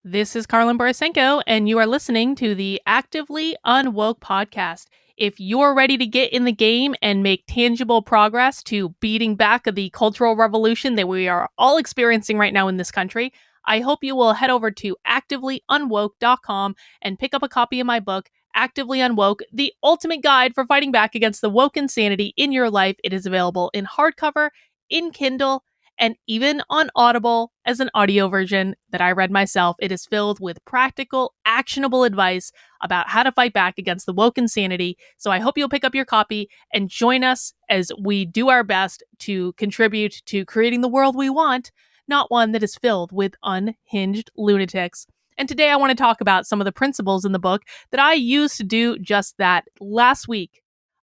This is Karlyn Borysenko, and you are listening to the Actively Unwoke podcast. If you're ready to get in the game and make tangible progress to beating back the cultural revolution that we are all experiencing right now in this country, I hope you will head over to activelyunwoke.com and pick up a copy of my book, Actively Unwoke, the ultimate guide for fighting back against the woke insanity in your life. It is available in hardcover, in Kindle, and even on Audible as an audio version that I read myself. It is filled with practical, actionable advice about how to fight back against the woke insanity. So I hope you'll pick up your copy and join us as we do our best to contribute to creating the world we want, not one that is filled with unhinged lunatics. And today I want to talk about some of the principles in the book that I used to do just that. Last week,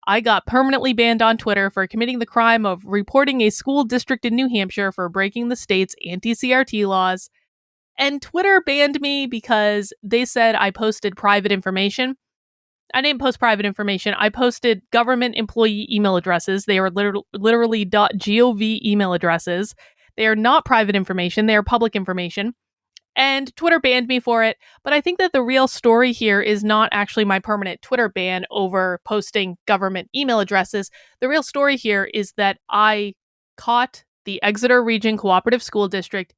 I got permanently banned on Twitter for committing the crime of reporting a school district in New Hampshire for breaking the state's anti-CRT laws. And Twitter banned me because they said I posted private information. I didn't post private information. I posted government employee email addresses. They are literally .gov email addresses. They are not private information. They are public information. And Twitter banned me for it. But I think that the real story here is not actually my permanent Twitter ban over posting government email addresses. The real story here is that I caught the Exeter Region Cooperative School District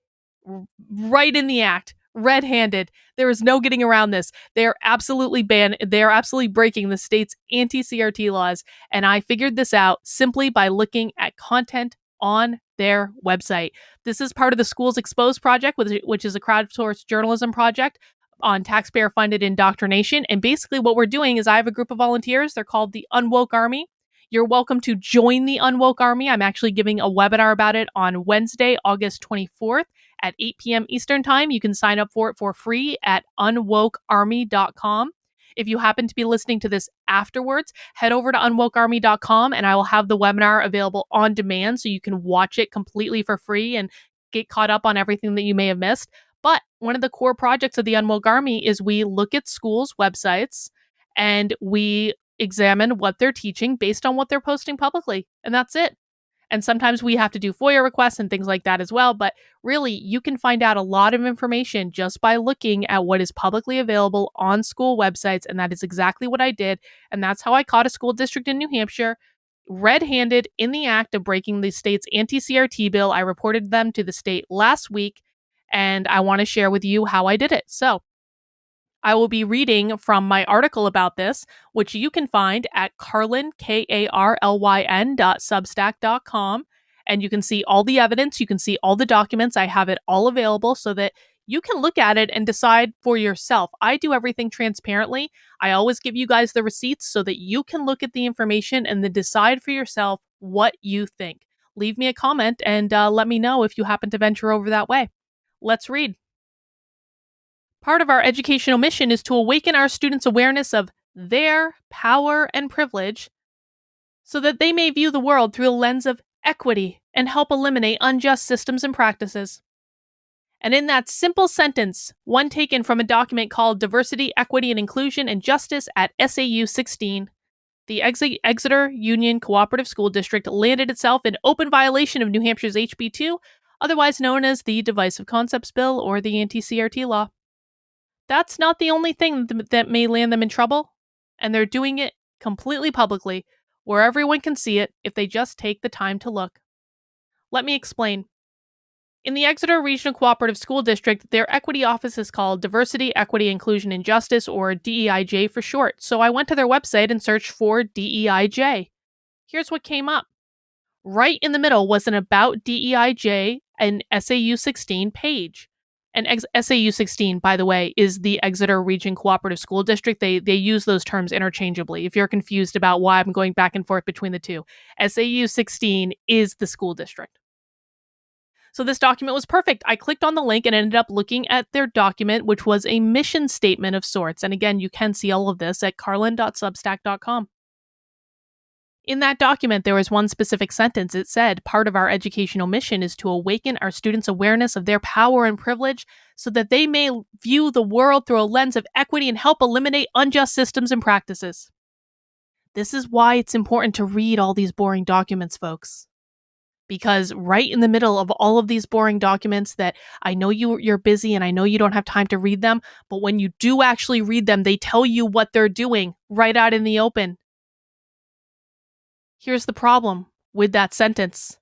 right in the act, red-handed. There is no getting around this. They are absolutely banned. They are absolutely breaking the state's anti-CRT laws. And I figured this out simply by looking at content on their website. This is part of the Schools Exposed project, which is a crowdsourced journalism project on taxpayer-funded indoctrination. And basically what we're doing is I have a group of volunteers. They're called the Unwoke Army. You're welcome to join the Unwoke Army. I'm actually giving a webinar about it on Wednesday, August 24th at 8 p.m. Eastern Time. You can sign up for it for free at unwokearmy.com. If you happen to be listening to this afterwards, head over to unwokearmy.com and I will have the webinar available on demand so you can watch it completely for free and get caught up on everything that you may have missed. But one of the core projects of the Unwoke Army is we look at schools' websites and we examine what they're teaching based on what they're posting publicly. And that's it. And sometimes we have to do FOIA requests and things like that as well. But really, you can find out a lot of information just by looking at what is publicly available on school websites. And that is exactly what I did. And that's how I caught a school district in New Hampshire red-handed in the act of breaking the state's anti-CRT bill. I reported them to the state last week, and I want to share with you how I did it. So I will be reading from my article about this, which you can find at Karlyn, Karlyn.substack.com. And you can see all the evidence. You can see all the documents. I have it all available so that you can look at it and decide for yourself. I do everything transparently. I always give you guys the receipts so that you can look at the information and then decide for yourself what you think. Leave me a comment and let me know if you happen to venture over that way. Let's read. Part of our educational mission is to awaken our students' awareness of their power and privilege so that they may view the world through a lens of equity and help eliminate unjust systems and practices. And in that simple sentence, one taken from a document called Diversity, Equity, and Inclusion and Justice at SAU 16, the Exeter Union Cooperative School District landed itself in open violation of New Hampshire's HB 2, otherwise known as the Divisive Concepts Bill or the anti-CRT law. That's not the only thing that may land them in trouble, and they're doing it completely publicly, where everyone can see it if they just take the time to look. Let me explain. In the Exeter Regional Cooperative School District, their equity office is called Diversity, Equity, Inclusion, and Justice, or DEIJ for short, so I went to their website and searched for DEIJ. Here's what came up. Right in the middle was an About DEIJ and SAU 16 page. And SAU 16, by the way, is the Exeter Region Cooperative School District. They use those terms interchangeably. If you're confused about why I'm going back and forth between the two, SAU 16 is the school district. So this document was perfect. I clicked on the link and ended up looking at their document, which was a mission statement of sorts. And again, you can see all of this at karlyn.substack.com. In that document, there was one specific sentence. It said, part of our educational mission is to awaken our students' awareness of their power and privilege so that they may view the world through a lens of equity and help eliminate unjust systems and practices. This is why it's important to read all these boring documents, folks. Because right in the middle of all of these boring documents that I know you're busy and I know you don't have time to read them, but when you do actually read them, they tell you what they're doing right out in the open. Here's the problem with that sentence.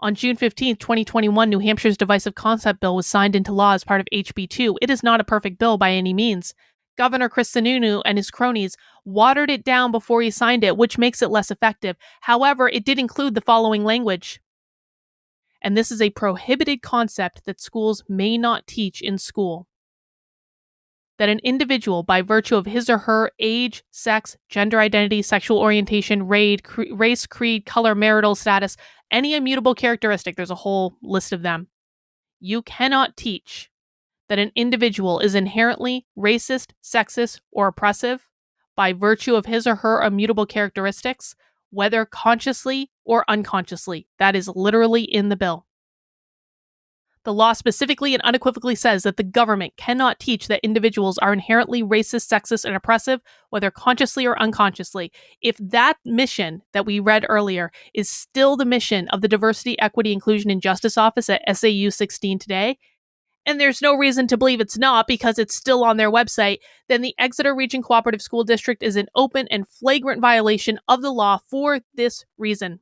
On June 15th, 2021, New Hampshire's Divisive Concept Bill was signed into law as part of HB2. It is not a perfect bill by any means. Governor Chris Sununu and his cronies watered it down before he signed it, which makes it less effective. However, it did include the following language. And this is a prohibited concept that schools may not teach in school. That an individual, by virtue of his or her age, sex, gender identity, sexual orientation, race, creed, color, marital status, any immutable characteristic, there's a whole list of them, you cannot teach that an individual is inherently racist, sexist, or oppressive by virtue of his or her immutable characteristics, whether consciously or unconsciously. That is literally in the bill. The law specifically and unequivocally says that the government cannot teach that individuals are inherently racist, sexist, and oppressive, whether consciously or unconsciously. If that mission that we read earlier is still the mission of the Diversity, Equity, Inclusion, and Justice Office at SAU 16 today, and there's no reason to believe it's not because it's still on their website, then the Exeter Region Cooperative School District is an open and flagrant violation of the law for this reason.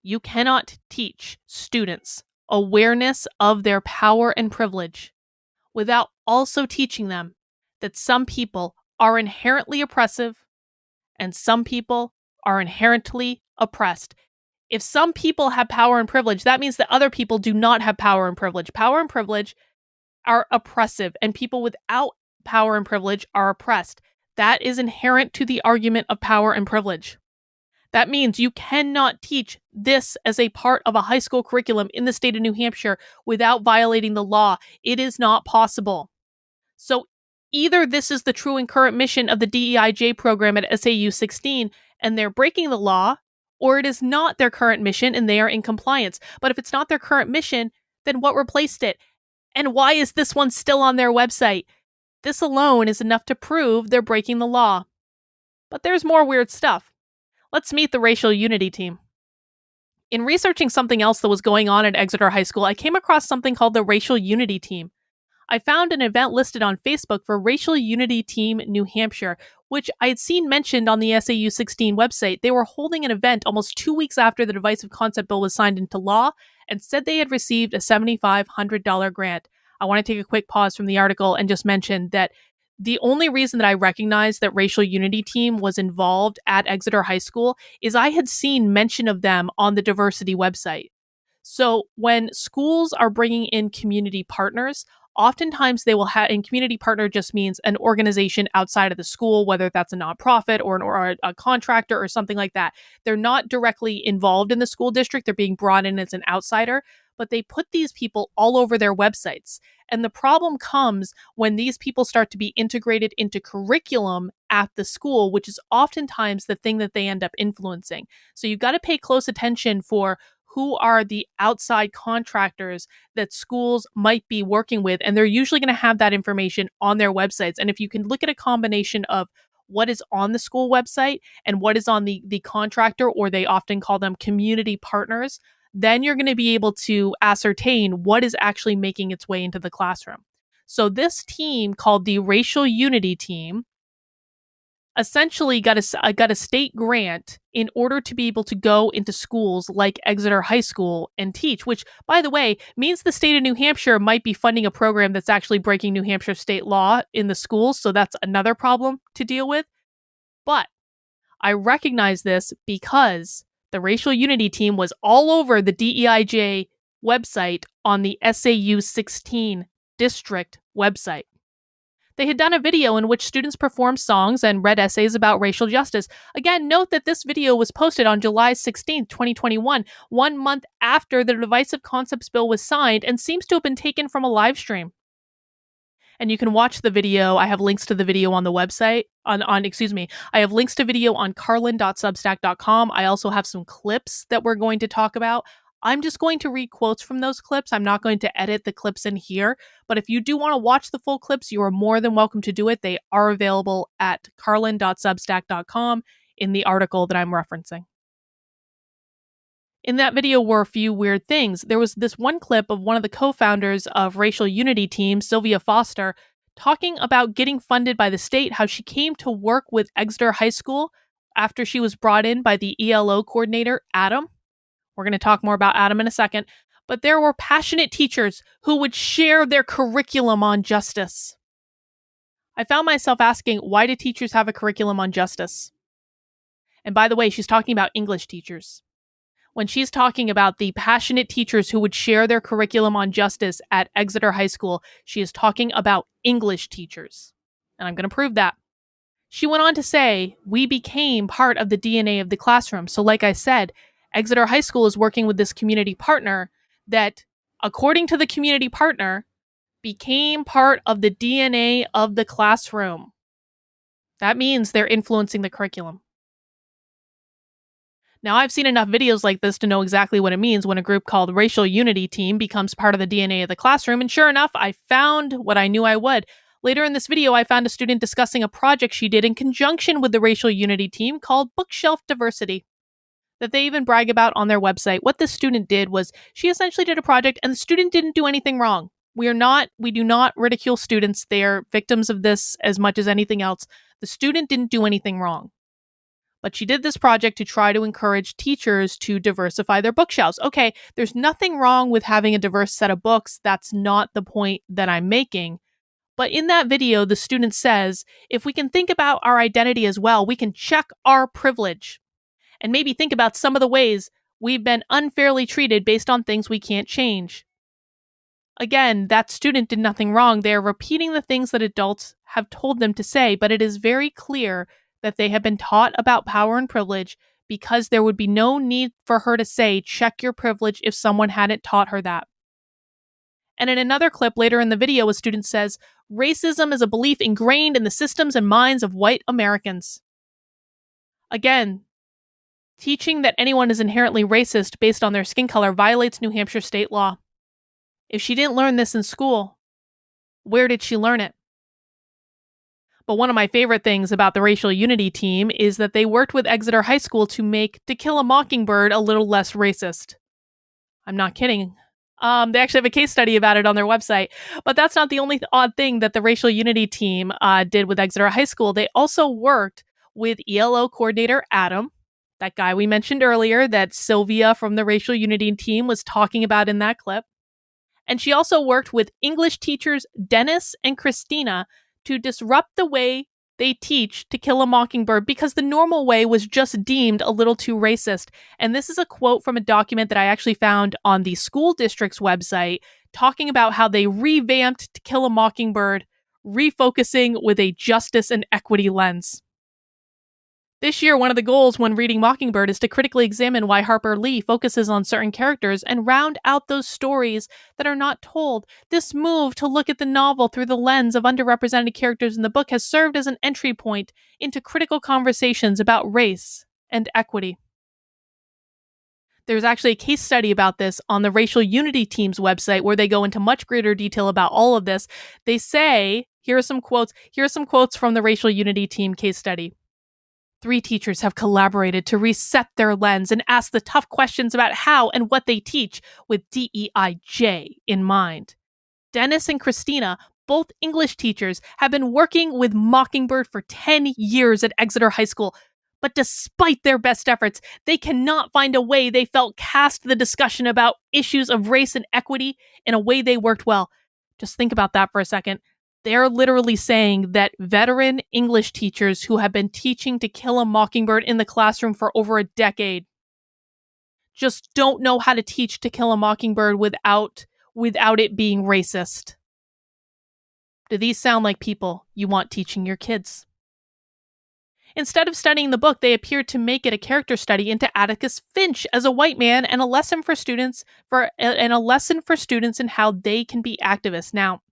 You cannot teach students awareness of their power and privilege without also teaching them that some people are inherently oppressive and some people are inherently oppressed. If some people have power and privilege, that means that other people do not have power and privilege. Power and privilege are oppressive, and people without power and privilege are oppressed. That is inherent to the argument of power and privilege. That means you cannot teach this as a part of a high school curriculum in the state of New Hampshire without violating the law. It is not possible. So either this is the true and current mission of the DEIJ program at SAU 16 and they're breaking the law, or it is not their current mission and they are in compliance. But if it's not their current mission, then what replaced it? And why is this one still on their website? This alone is enough to prove they're breaking the law. But there's more weird stuff. Let's meet the racial unity team. In researching something else that was going on at Exeter High School, I came across something called the racial unity team. I found an event listed on Facebook for Racial Unity Team New Hampshire, which I had seen mentioned on the SAU 16 website. They were holding an event almost 2 weeks after the Divisive Concept Bill was signed into law and said they had received a $7,500 grant. I want to take a quick pause from the article and just mention that the only reason that I recognized that Racial Unity Team was involved at Exeter High School is I had seen mention of them on the diversity website. So when schools are bringing in community partners, oftentimes they will have, and community partner just means an organization outside of the school, whether that's a nonprofit or a contractor or something like that. They're not directly involved in the school district. They're being brought in as an outsider, but they put these people all over their websites. And the problem comes when these people start to be integrated into curriculum at the school, which is oftentimes the thing that they end up influencing. So you've got to pay close attention for who are the outside contractors that schools might be working with. And they're usually going to have that information on their websites. And if you can look at a combination of what is on the school website and what is on the contractor, or they often call them community partners, then you're going to be able to ascertain what is actually making its way into the classroom. So this team called the Racial Unity Team essentially got a state grant in order to be able to go into schools like Exeter High School and teach, which, by the way, means the state of New Hampshire might be funding a program that's actually breaking New Hampshire state law in the schools, so that's another problem to deal with. But I recognize this because the Racial Unity Team was all over the DEIJ website on the SAU 16 district website. They had done a video in which students performed songs and read essays about racial justice. Again, note that this video was posted on July 16, 2021, 1 month after the Divisive Concepts Bill was signed, and seems to have been taken from a live stream. And you can watch the video. I have links to the video on the website. I have links to video on karlyn.substack.com. I also have some clips that we're going to talk about. I'm just going to read quotes from those clips. I'm not going to edit the clips in here. But if you do want to watch the full clips, you are more than welcome to do it. They are available at karlyn.substack.com in the article that I'm referencing. In that video were a few weird things. There was this one clip of one of the co-founders of Racial Unity Team, Sylvia Foster, talking about getting funded by the state, how she came to work with Exeter High School after she was brought in by the ELO coordinator, Adam. We're going to talk more about Adam in a second. But there were passionate teachers who would share their curriculum on justice. I found myself asking, why do teachers have a curriculum on justice? And by the way, she's talking about English teachers. When she's talking about the passionate teachers who would share their curriculum on justice at Exeter High School, she is talking about English teachers. And I'm going to prove that. She went on to say, we became part of the DNA of the classroom. So like I said, Exeter High School is working with this community partner that, according to the community partner, became part of the DNA of the classroom. That means they're influencing the curriculum. Now, I've seen enough videos like this to know exactly what it means when a group called Racial Unity Team becomes part of the DNA of the classroom, and sure enough, I found what I knew I would. Later in this video, I found a student discussing a project she did in conjunction with the Racial Unity Team called Bookshelf Diversity, that they even brag about on their website. What this student did was she essentially did a project, and the student didn't do anything wrong. We do not ridicule students. They are victims of this as much as anything else. The student didn't do anything wrong. But she did this project to try to encourage teachers to diversify their bookshelves. Okay, there's nothing wrong with having a diverse set of books. That's not the point that I'm making. But in that video, the student says, if we can think about our identity as well, we can check our privilege and maybe think about some of the ways we've been unfairly treated based on things we can't change. Again, that student did nothing wrong. They're repeating the things that adults have told them to say, but it is very clear that they have been taught about power and privilege because there would be no need for her to say, check your privilege, if someone hadn't taught her that. And in another clip later in the video, a student says, racism is a belief ingrained in the systems and minds of white Americans. Again, teaching that anyone is inherently racist based on their skin color violates New Hampshire state law. If she didn't learn this in school, where did she learn it? But one of my favorite things about the Racial Unity Team is that they worked with Exeter High School to make To Kill a Mockingbird a little less racist. I'm not kidding. They actually have a case study about it on their website. But that's not the only odd thing that the Racial Unity Team did with Exeter High School. They also worked with ELO coordinator Adam, that guy we mentioned earlier that Sylvia from the Racial Unity Team was talking about in that clip. And she also worked with English teachers Dennis and Christina to disrupt the way they teach To Kill a Mockingbird because the normal way was just deemed a little too racist. And this is a quote from a document that I actually found on the school district's website talking about how they revamped To Kill a Mockingbird, refocusing with a justice and equity lens. This year, one of the goals when reading Mockingbird is to critically examine why Harper Lee focuses on certain characters and round out those stories that are not told. This move to look at the novel through the lens of underrepresented characters in the book has served as an entry point into critical conversations about race and equity. There's actually a case study about this on the Racial Unity Team's website where they go into much greater detail about all of this. They say, here are some quotes from the Racial Unity Team case study. 3 teachers have collaborated to reset their lens and ask the tough questions about how and what they teach with DEIJ in mind. Dennis and Christina, both English teachers, have been working with Mockingbird for 10 years at Exeter High School. But despite their best efforts, they cannot find a way they felt cast the discussion about issues of race and equity in a way they worked well. Just think about that for a second. They're literally saying that veteran English teachers who have been teaching To Kill a Mockingbird in the classroom for over a decade just don't know how to teach To Kill a Mockingbird without it being racist. Do these sound like people you want teaching your kids? Instead of studying the book, they appeared to make it a character study into Atticus Finch as a white man and a lesson for students in how they can be activists. Now,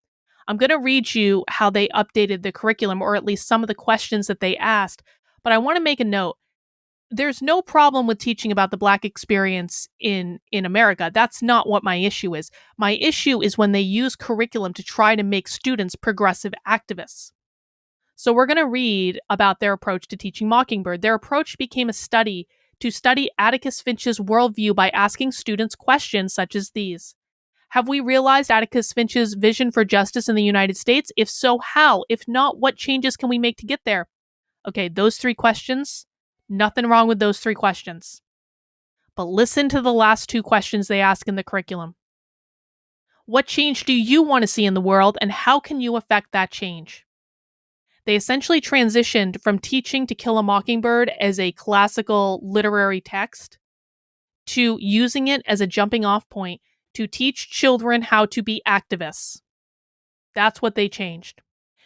I'm going to read you how they updated the curriculum, or at least some of the questions that they asked. But I want to make a note. There's no problem with teaching about the Black experience in America. That's not what my issue is. My issue is when they use curriculum to try to make students progressive activists. So we're going to read about their approach to teaching Mockingbird. Their approach became a study to study Atticus Finch's worldview by asking students questions such as these. Have we realized Atticus Finch's vision for justice in the United States? If so, how? If not, what changes can we make to get there? Okay, those 3 questions, nothing wrong with those 3 questions. But listen to the last 2 questions they ask in the curriculum. What change do you want to see in the world, and how can you affect that change? They essentially transitioned from teaching To Kill a Mockingbird as a classical literary text to using it as a jumping off point to teach children how to be activists. That's what they changed.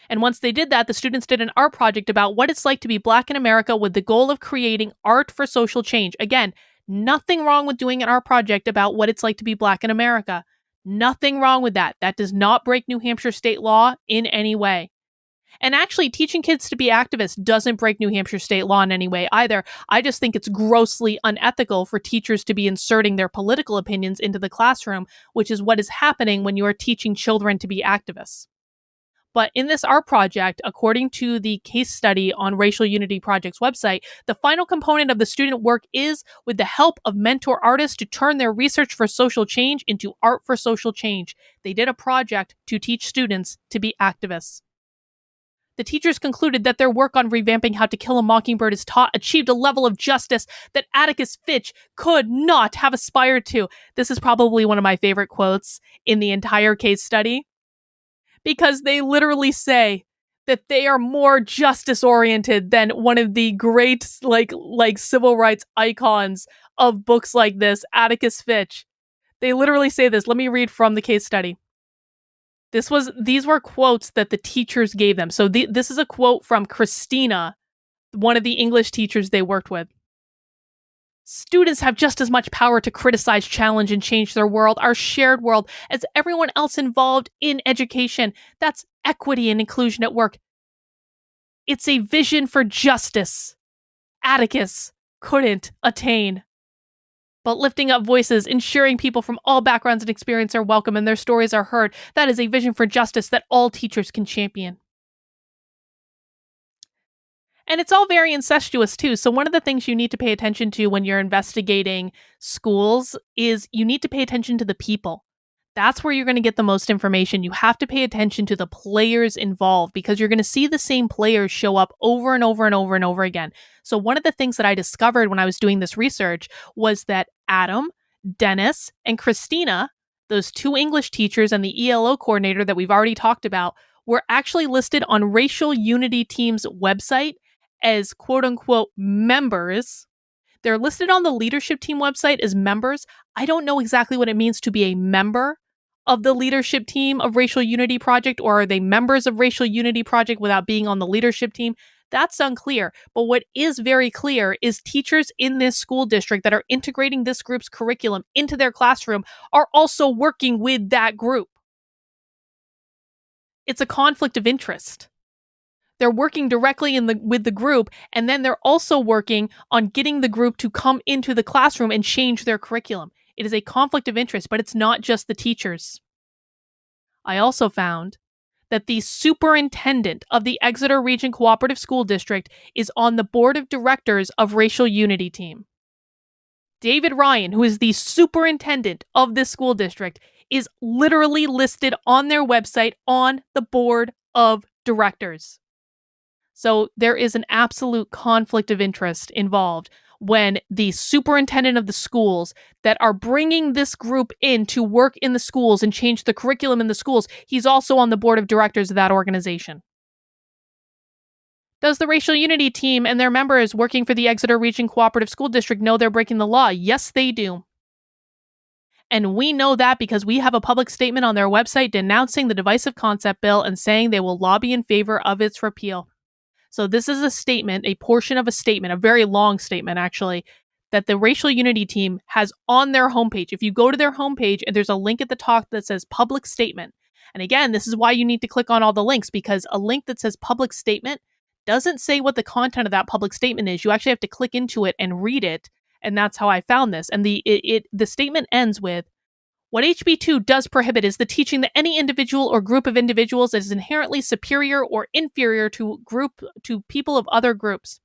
And once they did that, the students did an art project about what it's like to be Black in America with the goal of creating art for social change. Again, nothing wrong with doing an art project about what it's like to be Black in America. Nothing wrong with that. That does not break New Hampshire state law in any way. And actually, teaching kids to be activists doesn't break New Hampshire state law in any way either. I just think it's grossly unethical for teachers to be inserting their political opinions into the classroom, which is what is happening when you are teaching children to be activists. But in this art project, according to the case study on Racial Unity Project's website, the final component of the student work is, with the help of mentor artists, to turn their research for social change into art for social change. They did a project to teach students to be activists. The teachers concluded that their work on revamping How to Kill a Mockingbird is taught achieved a level of justice that Atticus Finch could not have aspired to. This is probably one of my favorite quotes in the entire case study, because they literally say that they are more justice-oriented than one of the great like civil rights icons of books like this, Atticus Finch. They literally say this. Let me read from the case study. These were quotes that the teachers gave them. So this is a quote from Christina, one of the English teachers they worked with. Students have just as much power to criticize, challenge, and change their world, our shared world, as everyone else involved in education. That's equity and inclusion at work. It's a vision for justice Atticus couldn't attain. But lifting up voices, ensuring people from all backgrounds and experience are welcome and their stories are heard, that is a vision for justice that all teachers can champion. And it's all very incestuous too. So one of the things you need to pay attention to when you're investigating schools is you need to pay attention to the people. That's where you're going to get the most information. You have to pay attention to the players involved because you're going to see the same players show up over and over and over and over again. So one of the things that I discovered when I was doing this research was that Adam, Dennis, and Christina, those 2 English teachers and the ELO coordinator that we've already talked about, were actually listed on Racial Unity Team's website as quote-unquote members. They're listed on the leadership team website as members. I don't know exactly what it means to be a member of the leadership team of Racial Unity Project, or are they members of Racial Unity Project without being on the leadership team? That's unclear. But what is very clear is teachers in this school district that are integrating this group's curriculum into their classroom are also working with that group. It's a conflict of interest. They're working directly with the group, and then they're also working on getting the group to come into the classroom and change their curriculum. It is a conflict of interest, but it's not just the teachers. I also found that the superintendent of the Exeter Region Cooperative School District is on the board of directors of Racial Unity Team. David Ryan, who is the superintendent of this school district, is literally listed on their website on the board of directors. So there is an absolute conflict of interest involved when the superintendent of the schools that are bringing this group in to work in the schools and change the curriculum in the schools, he's also on the board of directors of that organization. Does the Racial Unity Team and their members working for the Exeter Region Cooperative School District know they're breaking the law? Yes, they do. And we know that because we have a public statement on their website denouncing the Divisive Concept Bill and saying they will lobby in favor of its repeal. So this is a statement, a portion of a statement, a very long statement actually, that the Racial Unity Team has on their homepage. If you go to their homepage, and there's a link at the top that says public statement. And again, this is why you need to click on all the links, because a link that says public statement doesn't say what the content of that public statement is. You actually have to click into it and read it. And that's how I found this. And the statement ends with, what HB2 does prohibit is the teaching that any individual or group of individuals is inherently superior or inferior to people of other groups.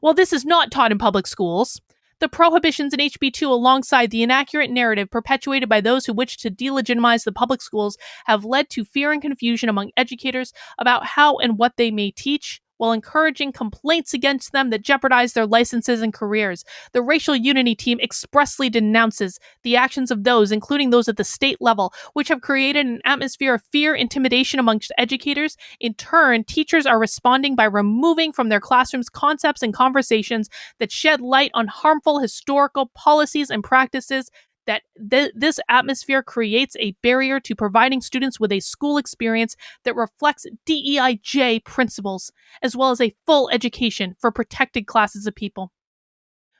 Well, this is not taught in public schools. The prohibitions in HB2 alongside the inaccurate narrative perpetuated by those who wish to delegitimize the public schools have led to fear and confusion among educators about how and what they may teach, while encouraging complaints against them that jeopardize their licenses and careers. The Racial Unity Team expressly denounces the actions of those, including those at the state level, which have created an atmosphere of fear, intimidation amongst educators. In turn, teachers are responding by removing from their classrooms concepts and conversations that shed light on harmful historical policies and practices. That this atmosphere creates a barrier to providing students with a school experience that reflects DEIJ principles, as well as a full education for protected classes of people.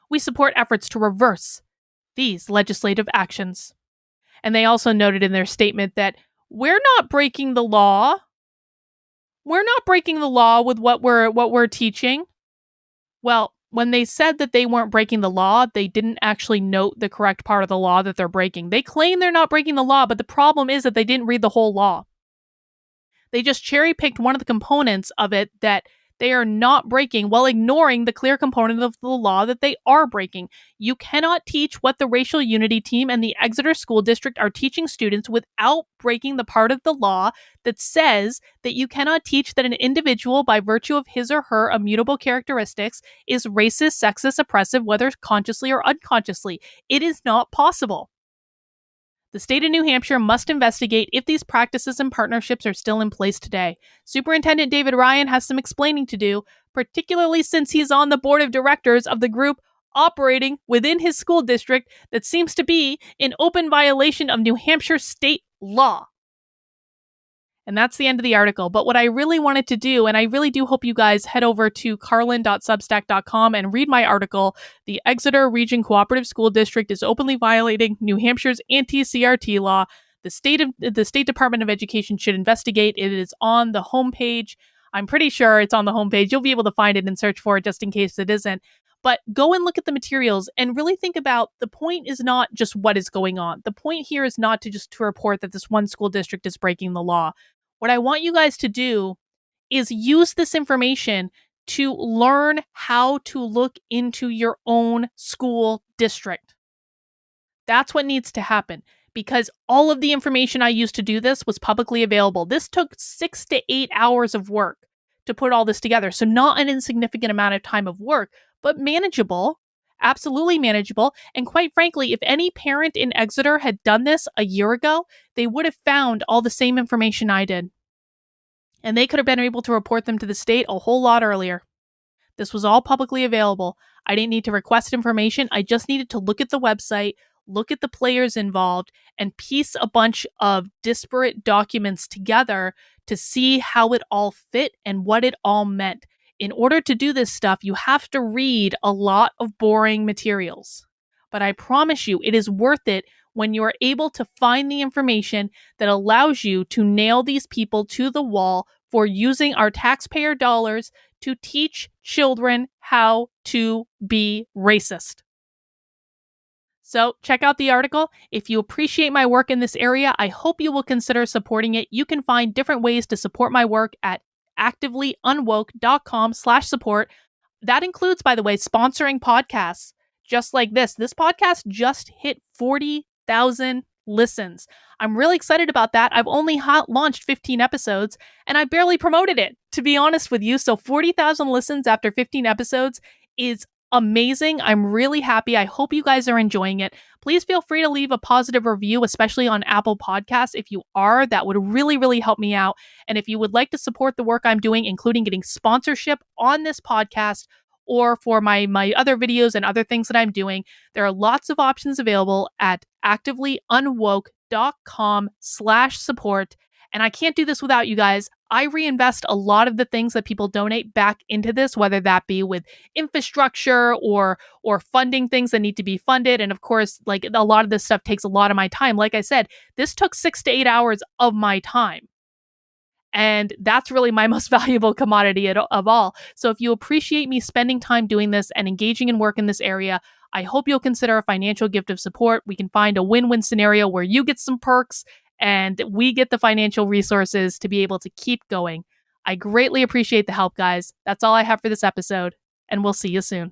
We support efforts to reverse these legislative actions. And they also noted in their statement that we're not breaking the law. We're not breaking the law with what we're teaching. Well, when they said that they weren't breaking the law, they didn't actually note the correct part of the law that they're breaking. They claim they're not breaking the law, but the problem is that they didn't read the whole law. They just cherry-picked one of the components of it that they are not breaking while ignoring the clear component of the law that they are breaking. You cannot teach what the Racial Unity Team and the Exeter School District are teaching students without breaking the part of the law that says that you cannot teach that an individual, by virtue of his or her immutable characteristics, is racist, sexist, oppressive, whether consciously or unconsciously. It is not possible. The state of New Hampshire must investigate if these practices and partnerships are still in place today. Superintendent David Ryan has some explaining to do, particularly since he's on the board of directors of the group operating within his school district that seems to be in open violation of New Hampshire state law. And that's the end of the article. But what I really wanted to do, and I really do hope you guys head over to karlyn.substack.com and read my article, The Exeter Region Cooperative School District is Openly Violating New Hampshire's Anti-CRT Law. The State Department of Education should investigate. It is on the homepage. I'm pretty sure it's on the homepage. You'll be able to find it and search for it just in case it isn't. But go and look at the materials and really think about, the point is not just what is going on. The point here is not to report that this one school district is breaking the law. What I want you guys to do is use this information to learn how to look into your own school district. That's what needs to happen, because all of the information I used to do this was publicly available. This took 6 to 8 hours of work to put all this together. So not an insignificant amount of time of work, but manageable, absolutely manageable. And quite frankly, if any parent in Exeter had done this a year ago, they would have found all the same information I did. And they could have been able to report them to the state a whole lot earlier. This was all publicly available. I didn't need to request information. I just needed to look at the website, look at the players involved, and piece a bunch of disparate documents together to see how it all fit and what it all meant. In order to do this stuff, you have to read a lot of boring materials. But I promise you, it is worth it when you are able to find the information that allows you to nail these people to the wall for using our taxpayer dollars to teach children how to be racist. So check out the article. If you appreciate my work in this area, I hope you will consider supporting it. You can find different ways to support my work at activelyunwoke.com/support. That includes, by the way, sponsoring podcasts just like this. This podcast just hit 40,000 listens. I'm really excited about that. I've only launched 15 episodes and I barely promoted it, to be honest with you. So 40,000 listens after 15 episodes is amazing. I'm really happy. I hope you guys are enjoying it. Please feel free to leave a positive review, especially on Apple Podcasts. If you are, that would really, really help me out. And if you would like to support the work I'm doing, including getting sponsorship on this podcast or for my other videos and other things that I'm doing, there are lots of options available at activelyunwoke.com/support. And I can't do this without you guys. I reinvest a lot of the things that people donate back into this, whether that be with infrastructure or funding things that need to be funded. And of course, like, a lot of this stuff takes a lot of my time. Like I said, this took 6 to 8 hours of my time. And that's really my most valuable commodity of all. So if you appreciate me spending time doing this and engaging in work in this area, I hope you'll consider a financial gift of support. We can find a win-win scenario where you get some perks and we get the financial resources to be able to keep going. I greatly appreciate the help, guys. That's all I have for this episode, and we'll see you soon.